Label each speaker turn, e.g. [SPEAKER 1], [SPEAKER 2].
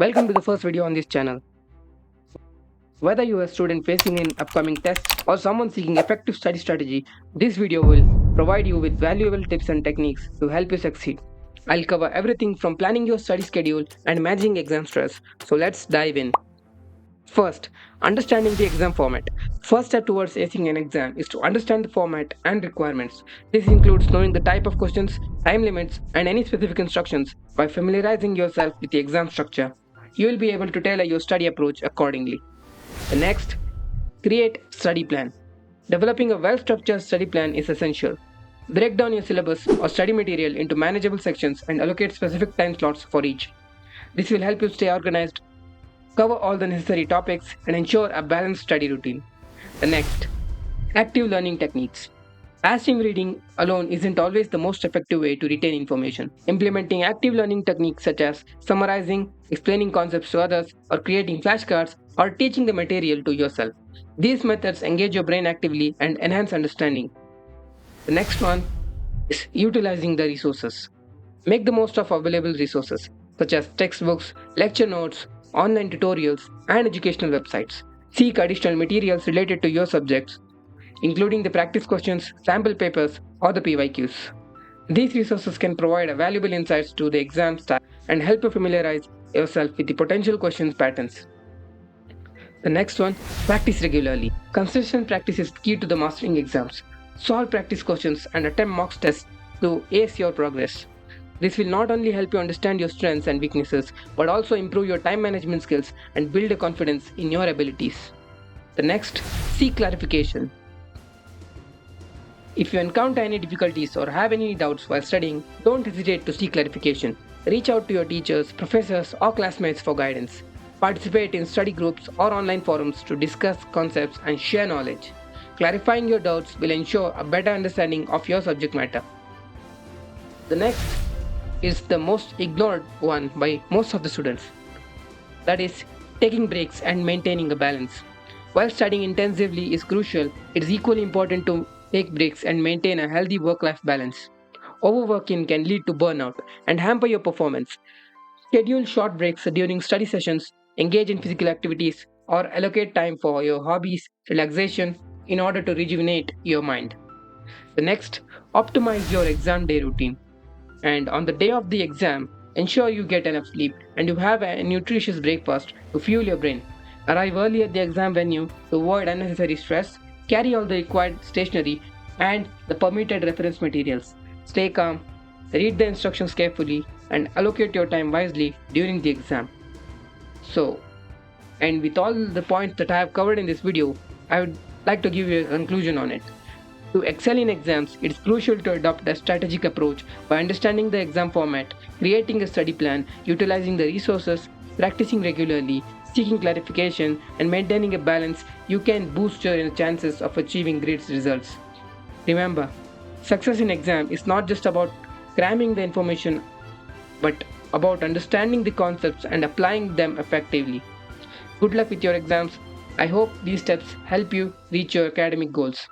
[SPEAKER 1] Welcome to the first video on this channel. Whether you are a student facing an upcoming test or someone seeking effective study strategy, this video will provide you with valuable tips and techniques to help you succeed. I'll cover everything from planning your study schedule and managing exam stress. So let's dive in. First, understanding the exam format. First step towards acing an exam is to understand the format and requirements. This includes knowing the type of questions, time limits, and any specific instructions. By familiarizing yourself with the exam structure, you will be able to tailor your study approach accordingly. The next, create study plan. Developing a well-structured study plan is essential. Break down your syllabus or study material into manageable sections and allocate specific time slots for each. This will help you stay organized, cover all the necessary topics, and ensure a balanced study routine. The next, active learning techniques. Passive reading alone isn't always the most effective way to retain information. Implementing active learning techniques such as summarizing, explaining concepts to others, or creating flashcards, or teaching the material to yourself. These methods engage your brain actively and enhance understanding. The next one is utilizing the resources. Make the most of available resources such as textbooks, lecture notes, online tutorials, and educational websites. Seek additional materials related to your subjects, including the practice questions, sample papers, or the PYQs. These resources can provide valuable insights to the exam staff and help you familiarize yourself with the potential questions patterns. The next one, practice regularly. Consistent practice is key to the mastering exams. Solve practice questions and attempt mock tests to ace your progress. This will not only help you understand your strengths and weaknesses, but also improve your time management skills and build a confidence in your abilities. The next, seek clarification. If you encounter any difficulties or have any doubts while studying, don't hesitate to seek clarification. Reach out to your teachers, professors, or classmates for guidance. Participate in study groups or online forums to discuss concepts and share knowledge. Clarifying your doubts will ensure a better understanding of your subject matter. The next is the most ignored one by most of the students. That is, taking breaks and maintaining a balance. While studying intensively is crucial, it is equally important to take breaks and maintain a healthy work-life balance. Overworking can lead to burnout and hamper your performance. Schedule short breaks during study sessions, engage in physical activities, or allocate time for your hobbies, relaxation, in order to rejuvenate your mind. The next, optimize your exam day routine. And on the day of the exam, ensure you get enough sleep and you have a nutritious breakfast to fuel your brain. Arrive early at the exam venue to avoid unnecessary stress. Carry all the required stationery and the permitted reference materials. Stay calm, read the instructions carefully, and allocate your time wisely during the exam. And with all the points that I have covered in this video, I would like to give you a conclusion on it. To excel in exams, it is crucial to adopt a strategic approach by understanding the exam format, creating a study plan, utilizing the resources, practicing regularly, seeking clarification, and maintaining a balance. You can boost your chances of achieving great results. Remember, success in exam is not just about cramming the information, but about understanding the concepts and applying them effectively. Good luck with your exams. I hope these steps help you reach your academic goals.